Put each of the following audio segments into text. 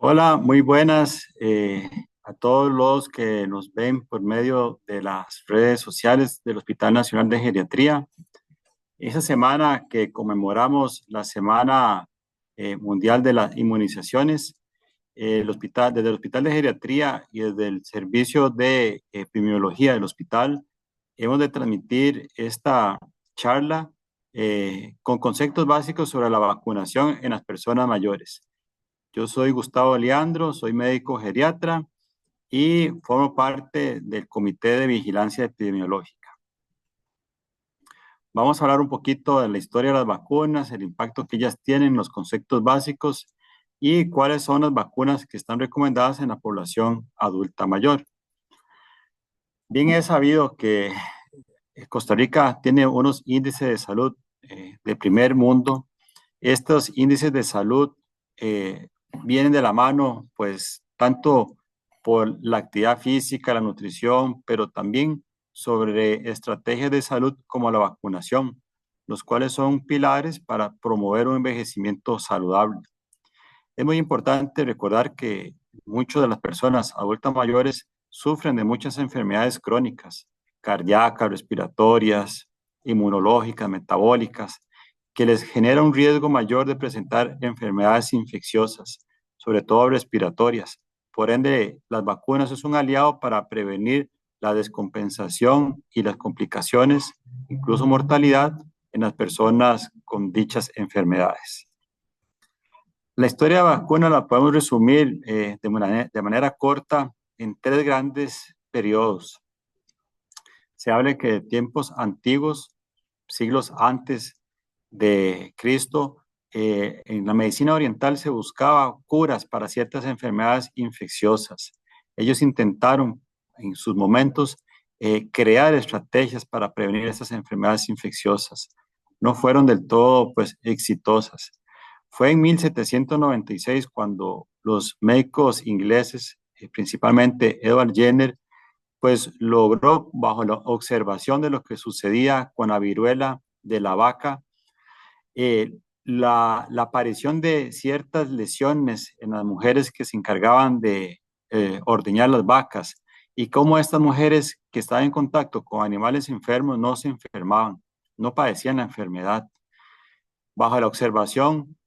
Hola, muy buenas a todos los que nos ven por medio de las redes sociales del Hospital Nacional de Geriatría. Esta semana que conmemoramos la Semana Mundial de las Inmunizaciones, desde el Hospital de Geriatría y desde el Servicio de Epidemiología del hospital, hemos de transmitir esta charla con conceptos básicos sobre la vacunación en las personas mayores. Yo soy Gustavo Leandro, soy médico geriatra y formo parte del Comité de Vigilancia Epidemiológica. Vamos a hablar un poquito de la historia de las vacunas, el impacto que ellas tienen, los conceptos básicos y cuáles son las vacunas que están recomendadas en la población adulta mayor. Bien es sabido que Costa Rica tiene unos índices de salud de primer mundo. Estos índices de salud vienen de la mano, pues, tanto por la actividad física, la nutrición, pero también sobre estrategias de salud como la vacunación, los cuales son pilares para promover un envejecimiento saludable. Es muy importante recordar que muchas de las personas adultas mayores sufren de muchas enfermedades crónicas, cardíacas, respiratorias, inmunológicas, metabólicas, que les genera un riesgo mayor de presentar enfermedades infecciosas, sobre todo respiratorias. Por ende, las vacunas es un aliado para prevenir la descompensación y las complicaciones, incluso mortalidad, en las personas con dichas enfermedades. La historia de vacuna la podemos resumir de manera corta en tres grandes periodos. Se habla que de tiempos antiguos, siglos antes de Cristo, en la medicina oriental se buscaba curas para ciertas enfermedades infecciosas. Ellos intentaron en sus momentos crear estrategias para prevenir esas enfermedades infecciosas. No fueron del todo, pues, exitosas. Fue en 1796 cuando los médicos ingleses, principalmente Edward Jenner, pues logró, bajo la observación de lo que sucedía con la viruela de la vaca, la aparición de ciertas lesiones en las mujeres que se encargaban de ordeñar las vacas y cómo estas mujeres que estaban en contacto con animales enfermos no se enfermaban, no padecían la enfermedad. Bajo la observación,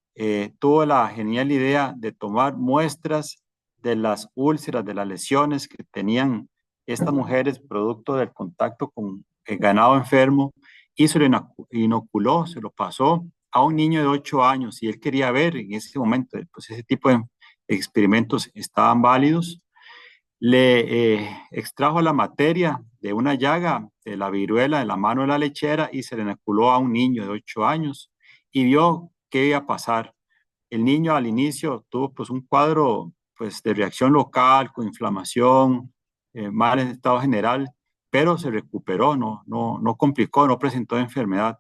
tuvo la genial idea de tomar muestras de las úlceras, de las lesiones que tenían estas mujeres producto del contacto con el ganado enfermo y se lo inoculó, se lo pasó a un niño de 8 años y él quería ver en ese momento, pues ese tipo de experimentos estaban válidos. Le extrajo la materia de una llaga de la viruela de la mano de la lechera y se le inoculó a un niño de 8 años y vio qué iba a pasar. El niño al inicio tuvo pues un cuadro pues de reacción local con inflamación, mal estado general, pero se recuperó, no complicó, no presentó enfermedad.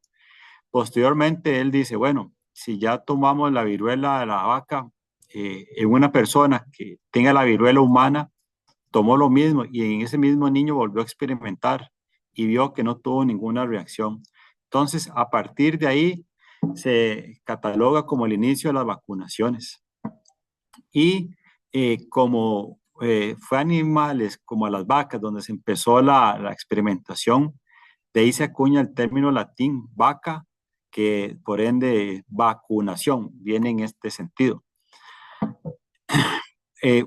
Posteriormente él dice, bueno, si ya tomamos la viruela de la vaca en una persona que tenga la viruela humana, tomó lo mismo y en ese mismo niño volvió a experimentar y vio que no tuvo ninguna reacción. Entonces, a partir de ahí, se cataloga como el inicio de las vacunaciones. Y como fue animales como a las vacas donde se empezó la experimentación, de ahí se acuña el término latín vaca, que por ende vacunación viene en este sentido.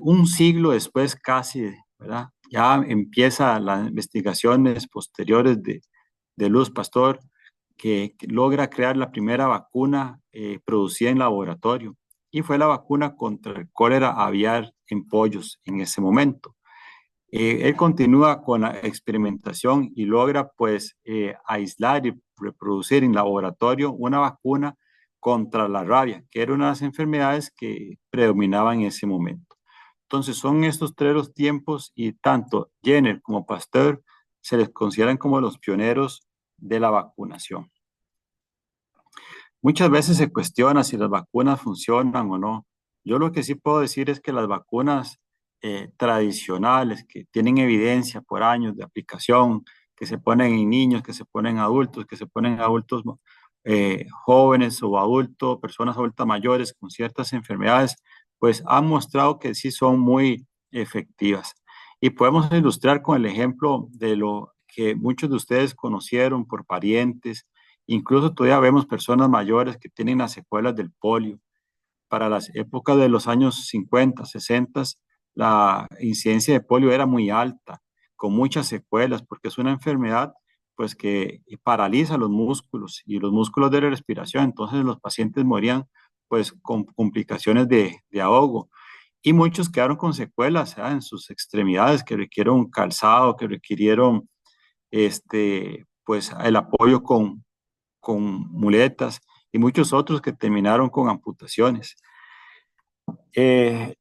Un siglo después casi, ¿verdad? Ya empieza las investigaciones posteriores de Luz Pasteur, que logra crear la primera vacuna producida en laboratorio y fue la vacuna contra el cólera aviar en pollos en ese momento. Él continúa con la experimentación y logra pues aislar y reproducir en laboratorio una vacuna contra la rabia, que era una de las enfermedades que predominaban en ese momento. Entonces son estos tres los tiempos y tanto Jenner como Pasteur se les consideran como los pioneros de la vacunación. Muchas veces se cuestiona si las vacunas funcionan o no. Yo lo que sí puedo decir es que las vacunas tradicionales, que tienen evidencia por años de aplicación, que se ponen en niños, que se ponen en adultos, que se ponen en adultos jóvenes o adultos, personas adultas mayores con ciertas enfermedades, pues han mostrado que sí son muy efectivas. Y podemos ilustrar con el ejemplo de lo que muchos de ustedes conocieron por parientes, incluso todavía vemos personas mayores que tienen las secuelas del polio. Para las épocas de los años 50, 60, la incidencia de polio era muy alta, con muchas secuelas, porque es una enfermedad pues que paraliza los músculos y los músculos de la respiración. Entonces los pacientes morían pues con complicaciones de ahogo y muchos quedaron con secuelas en sus extremidades que requirieron calzado, que requirieron pues el apoyo con muletas y muchos otros que terminaron con amputaciones.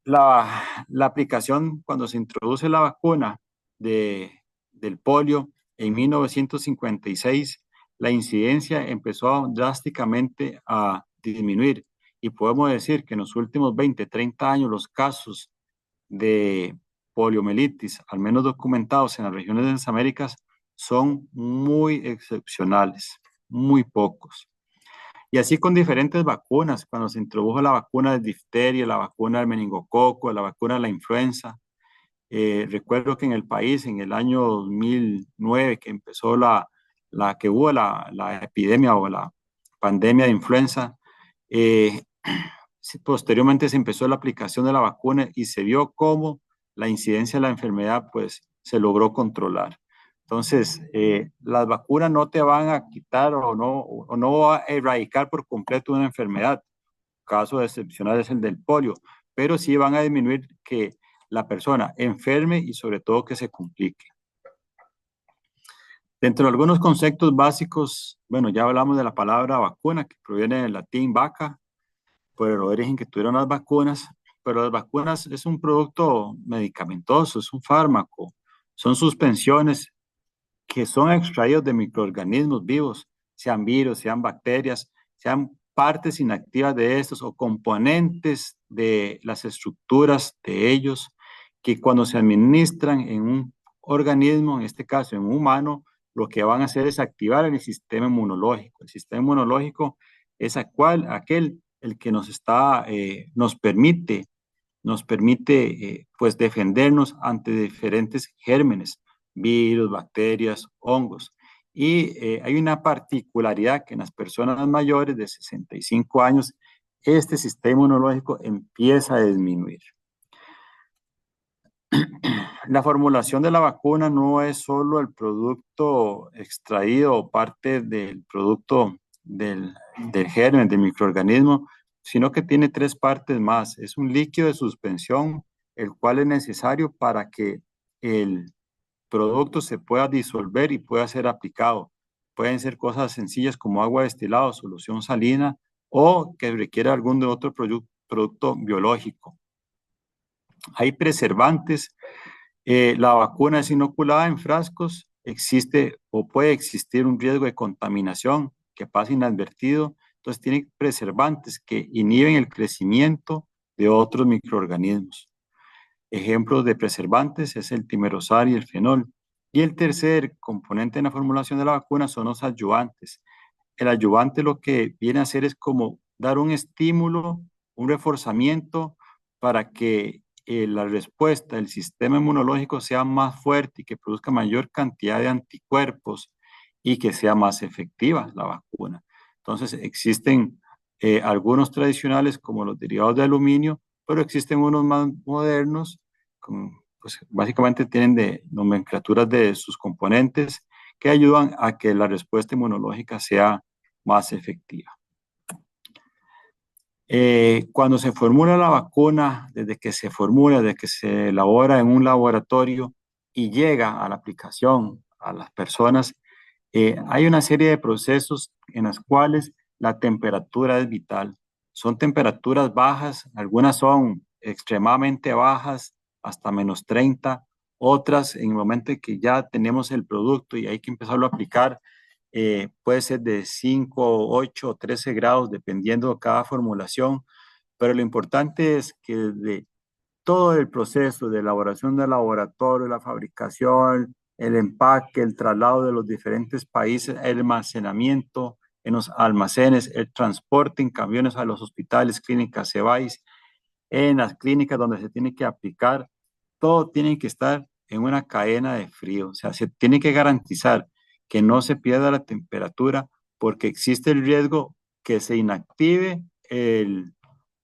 La aplicación, cuando se introduce la vacuna del polio en 1956, la incidencia empezó drásticamente a disminuir y podemos decir que en los últimos 20, 30 años los casos de poliomielitis, al menos documentados en las regiones de las Américas, son muy excepcionales, muy pocos. Y así con diferentes vacunas, cuando se introdujo la vacuna de difteria, la vacuna del meningococo, la vacuna de la influenza. Recuerdo que en el país, en el año 2009, que empezó que hubo la epidemia o la pandemia de influenza, eh, posteriormente se empezó la aplicación de la vacuna y se vio cómo la incidencia de la enfermedad pues se logró controlar. Entonces, las vacunas no te van a quitar o no va a erradicar por completo una enfermedad. Caso excepcional es el del polio, pero sí van a disminuir que la persona enferme y sobre todo que se complique. Dentro de algunos conceptos básicos, bueno, ya hablamos de la palabra vacuna, que proviene del latín vaca, por el origen que tuvieron las vacunas, pero las vacunas es un producto medicamentoso, es un fármaco, son suspensiones que son extraídos de microorganismos vivos, sean virus, sean bacterias, sean partes inactivas de estos o componentes de las estructuras de ellos, que cuando se administran en un organismo, en este caso en un humano, lo que van a hacer es activar el sistema inmunológico. El sistema inmunológico es aquel el que nos permite pues defendernos ante diferentes gérmenes, virus, bacterias, hongos. Y hay una particularidad que en las personas mayores de 65 años, este sistema inmunológico empieza a disminuir. La formulación de la vacuna no es solo el producto extraído o parte del producto del germen, del microorganismo, sino que tiene tres partes más. Es un líquido de suspensión, el cual es necesario para que el producto se pueda disolver y pueda ser aplicado. Pueden ser cosas sencillas como agua destilada, solución salina o que requiera algún de otro producto biológico. Hay preservantes. La vacuna es inoculada en frascos, existe o puede existir un riesgo de contaminación que pasa inadvertido, entonces tiene preservantes que inhiben el crecimiento de otros microorganismos. Ejemplos de preservantes es el timerosal y el fenol. Y el tercer componente en la formulación de la vacuna son los adyuvantes. El adyuvante lo que viene a hacer es como dar un estímulo, un reforzamiento para que la respuesta del sistema inmunológico sea más fuerte y que produzca mayor cantidad de anticuerpos y que sea más efectiva la vacuna. Entonces existen algunos tradicionales como los derivados de aluminio, pero existen unos más modernos, pues básicamente tienen de nomenclaturas de sus componentes que ayudan a que la respuesta inmunológica sea más efectiva. Cuando se formula la vacuna, desde que se formula, desde que se elabora en un laboratorio y llega a la aplicación a las personas, hay una serie de procesos en los cuales la temperatura es vital. Son temperaturas bajas, algunas son extremadamente bajas, hasta -30, otras en el momento en que ya tenemos el producto y hay que empezarlo a aplicar, puede ser de 5, 8 o 13 grados, dependiendo de cada formulación, pero lo importante es que desde todo el proceso de elaboración del laboratorio, la fabricación, el empaque, el traslado de los diferentes países, el almacenamiento en los almacenes, el transporte en camiones a los hospitales, clínicas, CEBAIS, en las clínicas donde se tiene que aplicar, todo tiene que estar en una cadena de frío. O sea, se tiene que garantizar que no se pierda la temperatura porque existe el riesgo que se inactive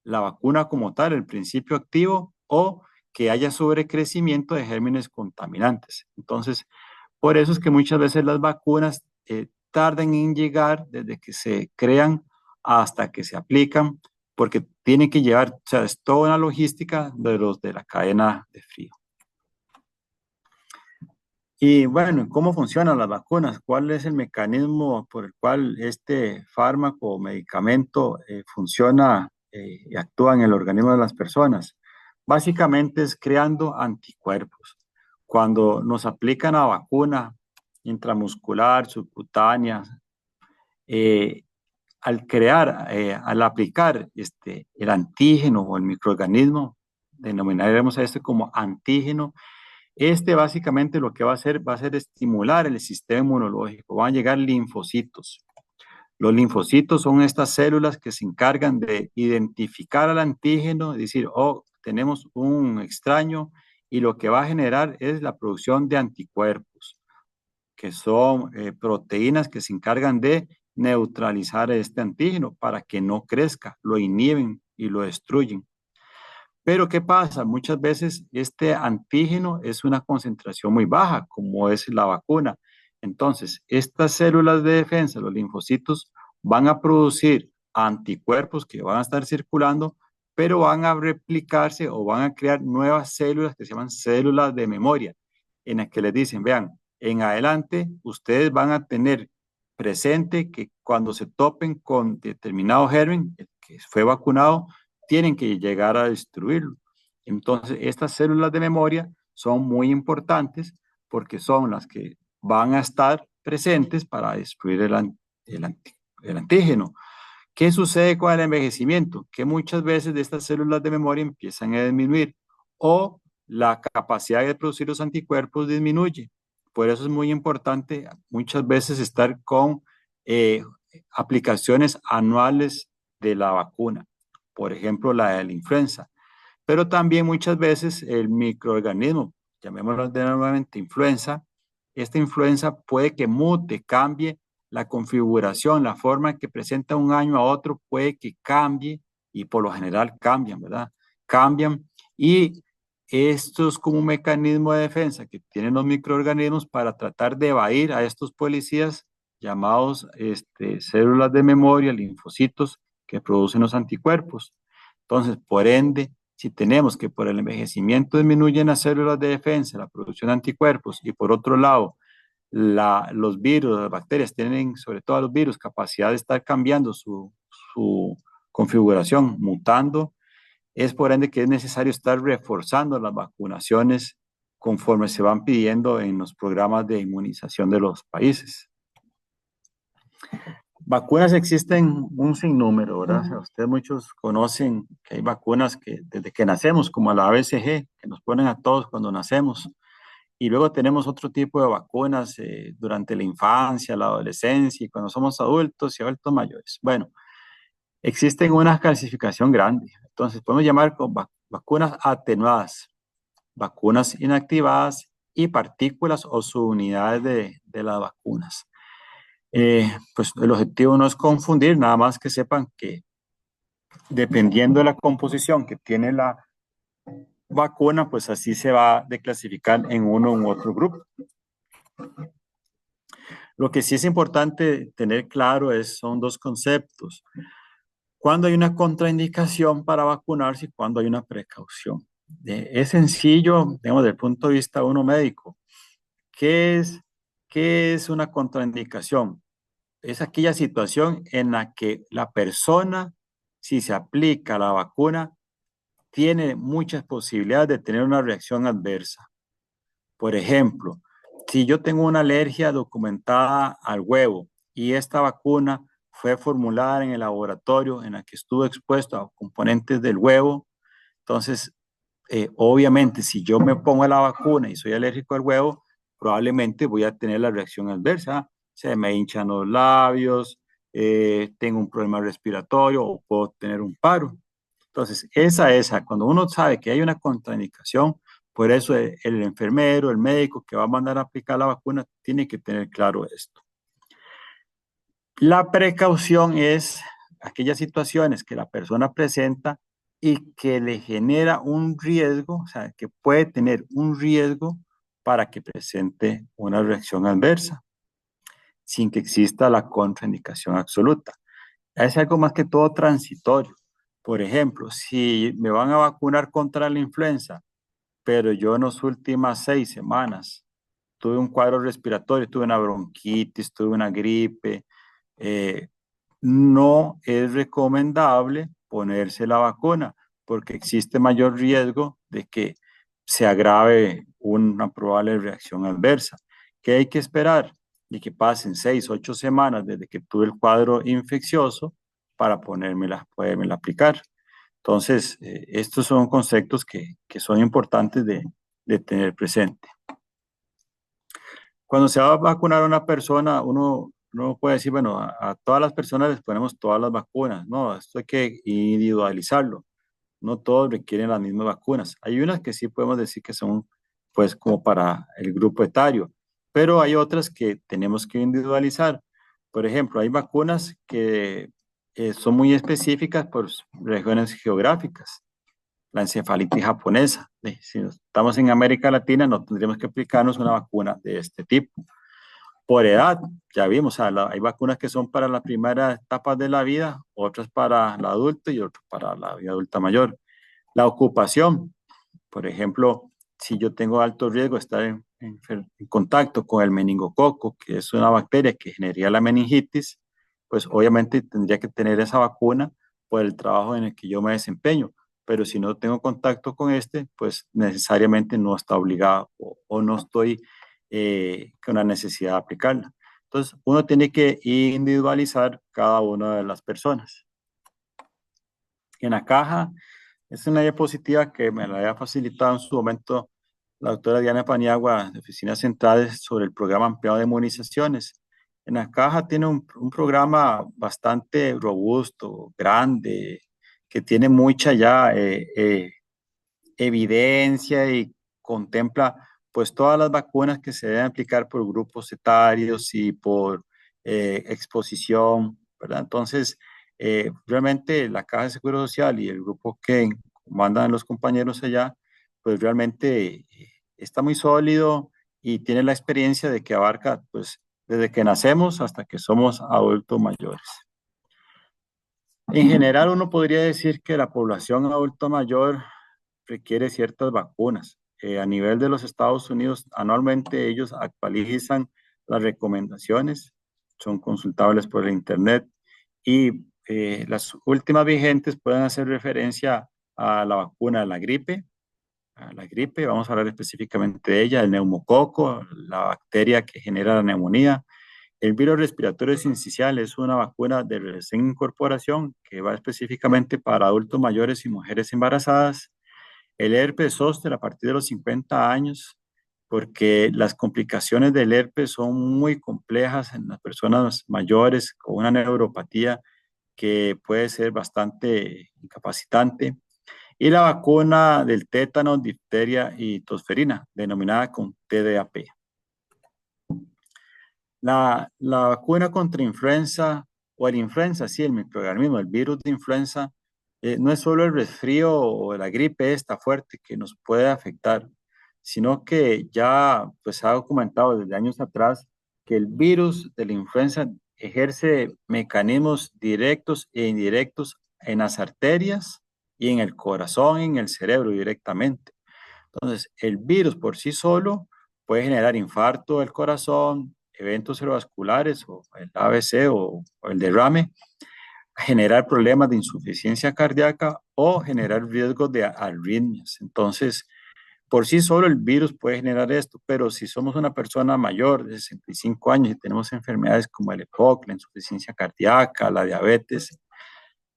la vacuna como tal, el principio activo, o que haya sobrecrecimiento de gérmenes contaminantes. Entonces, por eso es que muchas veces las vacunas tardan en llegar desde que se crean hasta que se aplican, porque tiene que llevar, o sea, es toda una logística de los de la cadena de frío. Y bueno, ¿cómo funcionan las vacunas? ¿Cuál es el mecanismo por el cual este fármaco o medicamento funciona y actúa en el organismo de las personas? Básicamente es creando anticuerpos. Cuando nos aplican la vacuna intramuscular, subcutánea, eh, al aplicar el antígeno o el microorganismo, denominaremos a este como antígeno, básicamente lo que va a hacer estimular el sistema inmunológico. Van a llegar linfocitos. Los linfocitos son estas células que se encargan de identificar al antígeno, es decir, oh, tenemos un extraño y lo que va a generar es la producción de anticuerpos, que son proteínas que se encargan de neutralizar este antígeno para que no crezca, lo inhiben y lo destruyen. Pero ¿qué pasa? Muchas veces este antígeno es una concentración muy baja, como es la vacuna. Entonces, estas células de defensa, los linfocitos, van a producir anticuerpos que van a estar circulando, pero van a replicarse o van a crear nuevas células que se llaman células de memoria, en las que les dicen, vean, en adelante ustedes van a tener presente que cuando se topen con determinado germen, el que fue vacunado, tienen que llegar a destruirlo. Entonces, estas células de memoria son muy importantes porque son las que van a estar presentes para destruir el antígeno. ¿Qué sucede con el envejecimiento? Que muchas veces de estas células de memoria empiezan a disminuir o la capacidad de producir los anticuerpos disminuye. Por eso es muy importante muchas veces estar con eh, aplicaciones anuales de la vacuna, por ejemplo la de la influenza, pero también muchas veces el microorganismo, llamémoslo de nuevamente influenza, esta influenza puede que mute, cambie la configuración, la forma en que presenta un año a otro puede que cambie y por lo general cambian, ¿verdad? Cambian y esto es como un mecanismo de defensa que tienen los microorganismos para tratar de evadir a estos policías llamados células de memoria, linfocitos, que producen los anticuerpos. Entonces, por ende, si tenemos que por el envejecimiento disminuyen las células de defensa, la producción de anticuerpos, y por otro lado, los virus, las bacterias tienen, sobre todo los virus, capacidad de estar cambiando su configuración, mutando, es por ende que es necesario estar reforzando las vacunaciones conforme se van pidiendo en los programas de inmunización de los países. Vacunas existen un sinnúmero, ¿verdad? O sea, ustedes muchos conocen que hay vacunas que desde que nacemos, como la ABCG, que nos ponen a todos cuando nacemos. Y luego tenemos otro tipo de vacunas durante la infancia, la adolescencia y cuando somos adultos y adultos mayores. Bueno, existen una clasificación grande. Entonces, podemos llamar con vacunas atenuadas, vacunas inactivadas y partículas o subunidades de las vacunas. Pues el objetivo no es confundir, nada más que sepan que dependiendo de la composición que tiene la vacuna, pues así se va a declasificar en uno u otro grupo. Lo que sí es importante tener claro son dos conceptos. Cuando hay una contraindicación para vacunarse y cuando hay una precaución. Es sencillo, digamos, desde el punto de vista de uno médico. ¿Qué es, qué es una contraindicación? Es aquella situación en la que la persona, si se aplica la vacuna, tiene muchas posibilidades de tener una reacción adversa. Por ejemplo, si yo tengo una alergia documentada al huevo y esta vacuna fue formulada en el laboratorio en la que estuvo expuesto a componentes del huevo, entonces, obviamente, si yo me pongo la vacuna y soy alérgico al huevo, probablemente voy a tener la reacción adversa. Se me hinchan los labios, tengo un problema respiratorio o puedo tener un paro. Entonces, cuando uno sabe que hay una contraindicación, por eso el enfermero, el médico que va a mandar a aplicar la vacuna, tiene que tener claro esto. La precaución es aquellas situaciones que la persona presenta y que le genera un riesgo, o sea, que puede tener un riesgo para que presente una reacción adversa, sin que exista la contraindicación absoluta. Es algo más que todo transitorio. Por ejemplo, si me van a vacunar contra la influenza, pero yo en las últimas 6 semanas tuve un cuadro respiratorio, tuve una bronquitis, tuve una gripe, eh, no es recomendable ponerse la vacuna porque existe mayor riesgo de que se agrave una probable reacción adversa. ¿Qué hay que esperar? De que pasen 6, 8 semanas desde que tuve el cuadro infeccioso para podérmela aplicar. Entonces, estos son conceptos que son importantes de tener presente. Cuando se va a vacunar a una persona, uno puede decir, bueno, a todas las personas les ponemos todas las vacunas. No, esto hay que individualizarlo. No todos requieren las mismas vacunas. Hay unas que sí podemos decir que son, pues, como para el grupo etario, pero hay otras que tenemos que individualizar. Por ejemplo, hay vacunas que son muy específicas por regiones geográficas. La encefalitis japonesa. Si estamos en América Latina, no tendríamos que aplicarnos una vacuna de este tipo. Por edad, ya vimos, hay vacunas que son para las primeras etapas de la vida, otras para el adulto y otras para la vida adulta mayor. La ocupación, por ejemplo, si yo tengo alto riesgo de estar en contacto con el meningococo, que es una bacteria que generaría la meningitis, pues obviamente tendría que tener esa vacuna por el trabajo en el que yo me desempeño. Pero si no tengo contacto con este, pues necesariamente no está obligado o no estoy con la necesidad de aplicarla. Entonces, uno tiene que individualizar cada una de las personas. En la caja es una diapositiva que me la había facilitado en su momento la doctora Diana Paniagua de Oficinas Centrales sobre el programa ampliado de inmunizaciones. En la caja tiene un programa bastante robusto, grande, que tiene mucha ya evidencia y contempla pues todas las vacunas que se deben aplicar por grupos etarios y por exposición, ¿verdad? Entonces, realmente la Caja de Seguro Social y el grupo que mandan los compañeros allá, pues realmente está muy sólido y tiene la experiencia de que abarca pues desde que nacemos hasta que somos adultos mayores. En general, uno podría decir que la población adulto mayor requiere ciertas vacunas. A nivel de los Estados Unidos, anualmente ellos actualizan las recomendaciones, son consultables por el Internet y las últimas vigentes pueden hacer referencia a la vacuna a la gripe, vamos a hablar específicamente de ella, el neumococo, la bacteria que genera la neumonía. El virus respiratorio sincicial es una vacuna de recién incorporación que va específicamente para adultos mayores y mujeres embarazadas. El herpes zóster a partir de los 50 años, porque las complicaciones del herpes son muy complejas en las personas mayores con una neuropatía que puede ser bastante incapacitante. Y la vacuna del tétano, difteria y tosferina, denominada con TDAP. La vacuna contra influenza o el influenza, sí, el microorganismo, el virus de influenza, no es solo el resfrío o la gripe esta fuerte que nos puede afectar, sino que ya pues se ha documentado desde años atrás que el virus de la influenza ejerce mecanismos directos e indirectos en las arterias y en el corazón y en el cerebro directamente. Entonces, el virus por sí solo puede generar infarto del corazón, eventos cerebrovasculares o el ABC o el derrame, generar problemas de insuficiencia cardíaca o generar riesgos de arritmias. Entonces, por sí solo el virus puede generar esto, pero si somos una persona mayor de 65 años y tenemos enfermedades como el EPOC, la insuficiencia cardíaca, la diabetes,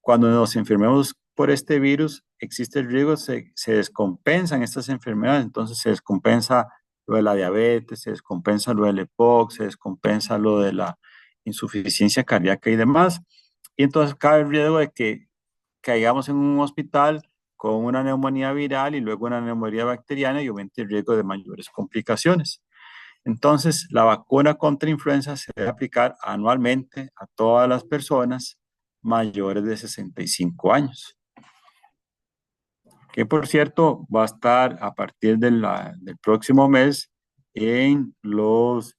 cuando nos enfermemos por este virus, existe el riesgo, se descompensan estas enfermedades, entonces se descompensa lo de la diabetes, se descompensa lo del EPOC, se descompensa lo de la insuficiencia cardíaca y demás. Y entonces cabe el riesgo de que caigamos en un hospital con una neumonía viral y luego una neumonía bacteriana y aumente el riesgo de mayores complicaciones. Entonces, la vacuna contra influenza se debe aplicar anualmente a todas las personas mayores de 65 años, que por cierto va a estar a partir del próximo mes en los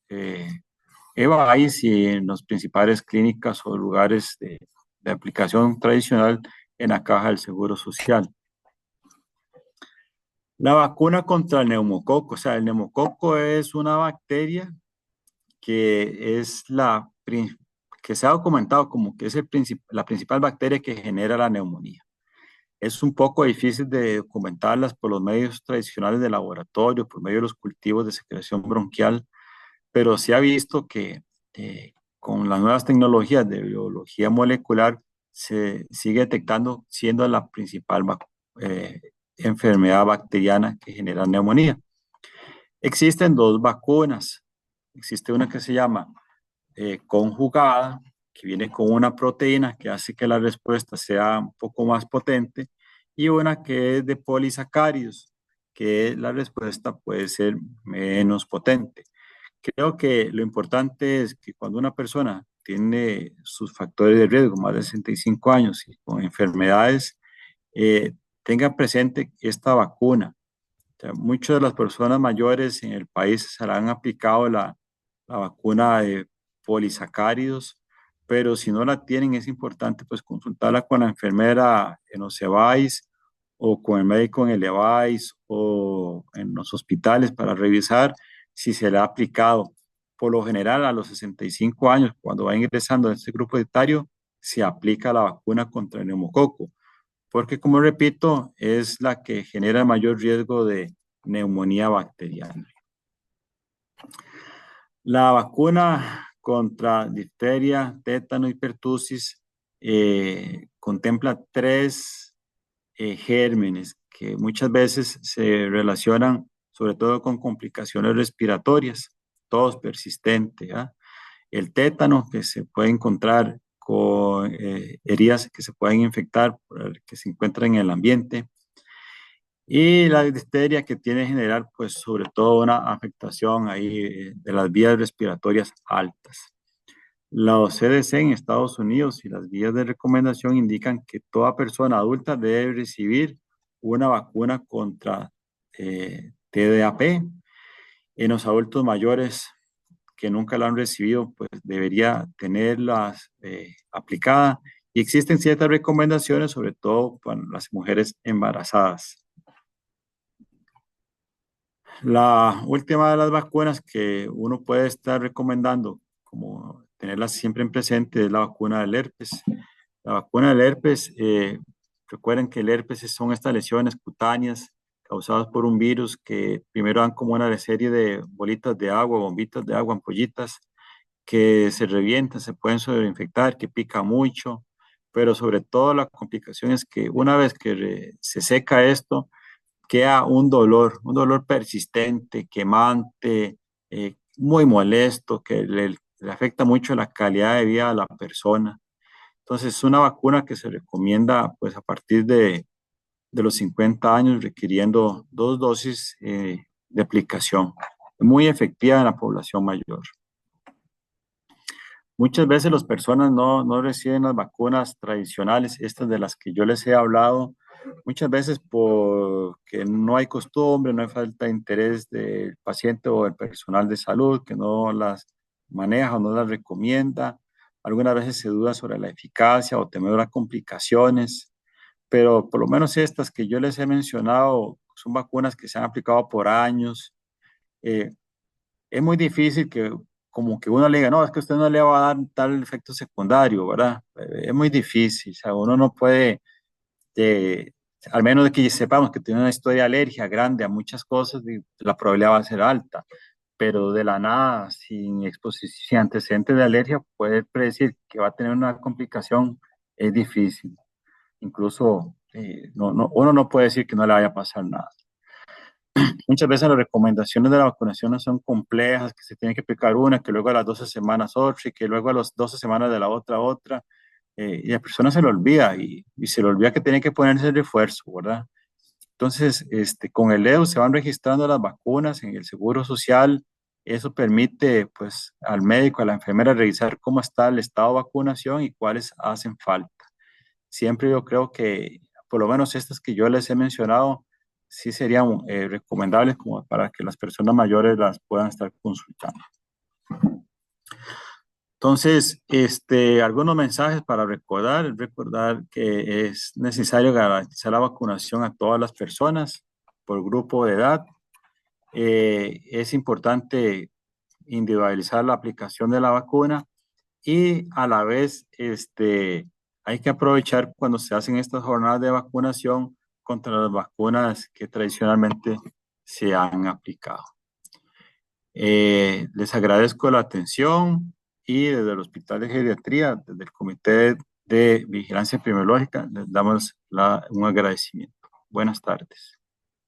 EVAIS y en las principales clínicas o lugares de aplicación tradicional en la caja del Seguro Social. La vacuna contra el neumococo, o sea, el neumococo es una bacteria que es que se ha documentado como que es la principal bacteria que genera la neumonía. Es un poco difícil de documentarlas por los medios tradicionales de laboratorio, por medio de los cultivos de secreción bronquial, pero se ha visto que con las nuevas tecnologías de biología molecular se sigue detectando siendo la principal eh, enfermedad bacteriana que genera neumonía. Existen dos vacunas. Existe una que se llama conjugada, que viene con una proteína que hace que la respuesta sea un poco más potente, y una que es de polisacáridos, que la respuesta puede ser menos potente. Creo que lo importante es que cuando una persona tiene sus factores de riesgo, más de 65 años y con enfermedades, tenga presente esta vacuna. O sea, muchas de las personas mayores en el país se le han aplicado la vacuna de polisacáridos, pero si no la tienen es importante pues consultarla con la enfermera en OSEVAIS o con el médico en el EVAIS o en los hospitales para revisar si se le ha aplicado. Por lo general a los 65 años, cuando va ingresando a este grupo etario, se aplica la vacuna contra el neumococo porque como repito, es la que genera mayor riesgo de neumonía bacteriana. La vacuna contra difteria, tétano y pertusis contempla tres gérmenes que muchas veces se relacionan sobre todo con complicaciones respiratorias, tos persistente, ¿ah? El tétano que se puede encontrar con heridas que se pueden infectar, que se encuentran en el ambiente, y la difteria que tiene en general, pues sobre todo una afectación ahí de las vías respiratorias altas. La CDC en Estados Unidos y las guías de recomendación indican que toda persona adulta debe recibir una vacuna contra TDAP. En los adultos mayores que nunca la han recibido, pues debería tenerlas aplicada. Y existen ciertas recomendaciones, sobre todo para las mujeres embarazadas. La última de las vacunas que uno puede estar recomendando, como tenerlas siempre en presente, es la vacuna del herpes. La vacuna del herpes, recuerden que el herpes son estas lesiones cutáneas causadas por un virus que primero dan como una serie de bolitas de agua, bombitas de agua, ampollitas, que se revientan, se pueden sobreinfectar, que pica mucho, pero sobre todo la complicación es que una vez que se seca esto, queda un dolor persistente, quemante, muy molesto, que le afecta mucho la calidad de vida a la persona. Entonces, es una vacuna que se recomienda pues a partir de los 50 años, requiriendo 2 dosis de aplicación, muy efectiva en la población mayor. Muchas veces las personas no reciben las vacunas tradicionales, estas de las que yo les he hablado, muchas veces porque no hay costumbre, no hay falta de interés del paciente o del personal de salud que no las maneja o no las recomienda. Algunas veces se duda sobre la eficacia o temor a complicaciones, pero por lo menos estas que yo les he mencionado son vacunas que se han aplicado por años. Eh, es muy difícil que como que uno le diga, no, es que usted no le va a dar tal efecto secundario, ¿verdad? Es muy difícil, o sea, uno no puede, eh, al menos de que sepamos que tiene una historia de alergia grande a muchas cosas, la probabilidad va a ser alta, pero de la nada, sin exposición, sin antecedentes de alergia, puede predecir que va a tener una complicación, es difícil. Incluso uno no puede decir que no le vaya a pasar nada. Muchas veces las recomendaciones de la vacunación no son complejas, que se tiene que aplicar una, que luego a las 12 semanas otra y que luego a las 12 semanas de la otra. y la persona se le olvida y se le olvida que tiene que ponerse el refuerzo, ¿verdad? Entonces, con el EDU se van registrando las vacunas en el Seguro Social. Eso permite, pues, al médico, a la enfermera revisar cómo está el estado de vacunación y cuáles hacen falta. Siempre yo creo que, por lo menos estas que yo les he mencionado, sí serían recomendables como para que las personas mayores las puedan estar consultando. Entonces, algunos mensajes para recordar que es necesario garantizar la vacunación a todas las personas por grupo de edad. Es importante individualizar la aplicación de la vacuna y a la vez hay que aprovechar cuando se hacen estas jornadas de vacunación contra las vacunas que tradicionalmente se han aplicado. Les agradezco la atención y desde el Hospital de Geriatría, desde el Comité de Vigilancia Epidemiológica, les damos un agradecimiento. Buenas tardes.